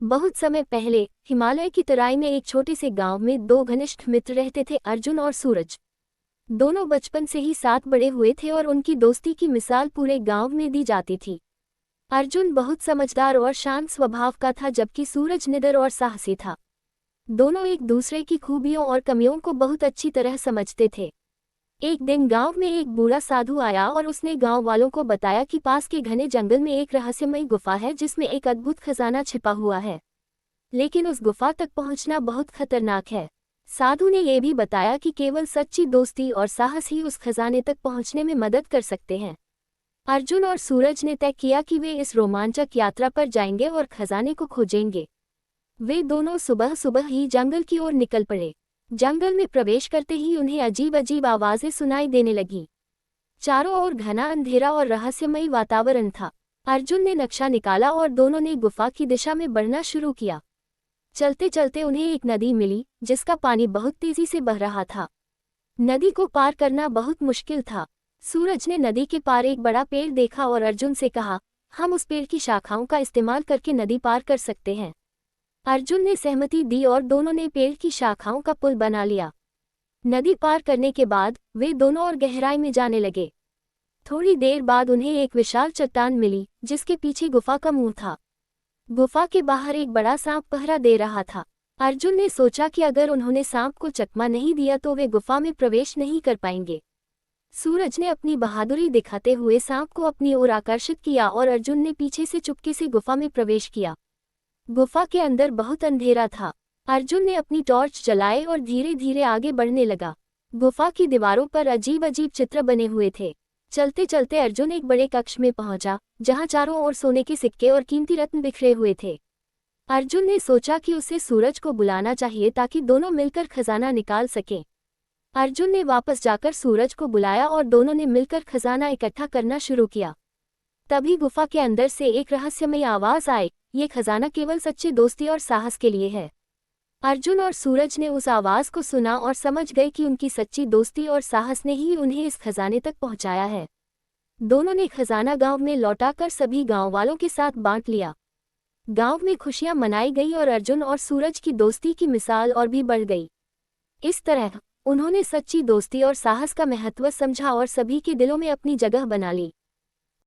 बहुत समय पहले हिमालय की तराई में एक छोटे से गांव में दो घनिष्ठ मित्र रहते थे, अर्जुन और सूरज। दोनों बचपन से ही साथ बड़े हुए थे और उनकी दोस्ती की मिसाल पूरे गांव में दी जाती थी। अर्जुन बहुत समझदार और शांत स्वभाव का था, जबकि सूरज निडर और साहसी था। दोनों एक दूसरे की खूबियों और कमियों को बहुत अच्छी तरह समझते थे। एक दिन गांव में एक बूढ़ा साधु आया और उसने गांव वालों को बताया कि पास के घने जंगल में एक रहस्यमयी गुफा है जिसमें एक अद्भुत खजाना छिपा हुआ है, लेकिन उस गुफा तक पहुंचना बहुत खतरनाक है। साधु ने यह भी बताया कि केवल सच्ची दोस्ती और साहस ही उस खजाने तक पहुंचने में मदद कर सकते हैं। अर्जुन और सूरज ने तय किया कि वे इस रोमांचक यात्रा पर जाएंगे और खजाने को खोजेंगे। वे दोनों सुबह सुबह ही जंगल की ओर निकल पड़े। जंगल में प्रवेश करते ही उन्हें अजीब अजीब आवाजें सुनाई देने लगीं। चारों ओर घना अंधेरा और रहस्यमयी वातावरण था। अर्जुन ने नक्शा निकाला और दोनों ने गुफा की दिशा में बढ़ना शुरू किया। चलते चलते उन्हें एक नदी मिली जिसका पानी बहुत तेजी से बह रहा था। नदी को पार करना बहुत मुश्किल था। सूरज ने नदी के पार एक बड़ा पेड़ देखा और अर्जुन से कहा, हम उस पेड़ की शाखाओं का इस्तेमाल करके नदी पार कर सकते हैं। अर्जुन ने सहमति दी और दोनों ने पेड़ की शाखाओं का पुल बना लिया। नदी पार करने के बाद वे दोनों और गहराई में जाने लगे। थोड़ी देर बाद उन्हें एक विशाल चट्टान मिली जिसके पीछे गुफा का मुंह था। गुफा के बाहर एक बड़ा सांप पहरा दे रहा था। अर्जुन ने सोचा कि अगर उन्होंने सांप को चकमा नहीं दिया तो वे गुफा में प्रवेश नहीं कर पाएंगे। सूरज ने अपनी बहादुरी दिखाते हुए सांप को अपनी ओर आकर्षित किया और अर्जुन ने पीछे से चुपके से गुफा में प्रवेश किया। गुफा के अंदर बहुत अंधेरा था। अर्जुन ने अपनी टॉर्च जलाए और धीरे धीरे आगे बढ़ने लगा। गुफा की दीवारों पर अजीब अजीब चित्र बने हुए थे। चलते चलते अर्जुन एक बड़े कक्ष में पहुंचा जहां चारों ओर सोने के सिक्के और कीमती रत्न बिखरे हुए थे। अर्जुन ने सोचा कि उसे सूरज को बुलाना चाहिए ताकि दोनों मिलकर खजाना निकाल सकें। अर्जुन ने वापस जाकर सूरज को बुलाया और दोनों ने मिलकर खजाना इकट्ठा करना शुरू किया। तभी गुफा के अंदर से एक रहस्यमयी आवाज आई, ये खजाना केवल सच्ची दोस्ती और साहस के लिए है। अर्जुन और सूरज ने उस आवाज को सुना और समझ गए कि उनकी सच्ची दोस्ती और साहस ने ही उन्हें इस खजाने तक पहुंचाया है। दोनों ने खजाना गांव में लौटाकर सभी गांव वालों के साथ बांट लिया। गांव में खुशियां मनाई गई और अर्जुन और सूरज की दोस्ती की मिसाल और भी बढ़ गई। इस तरह उन्होंने सच्ची दोस्ती और साहस का महत्व समझा और सभी के दिलों में अपनी जगह बना ली।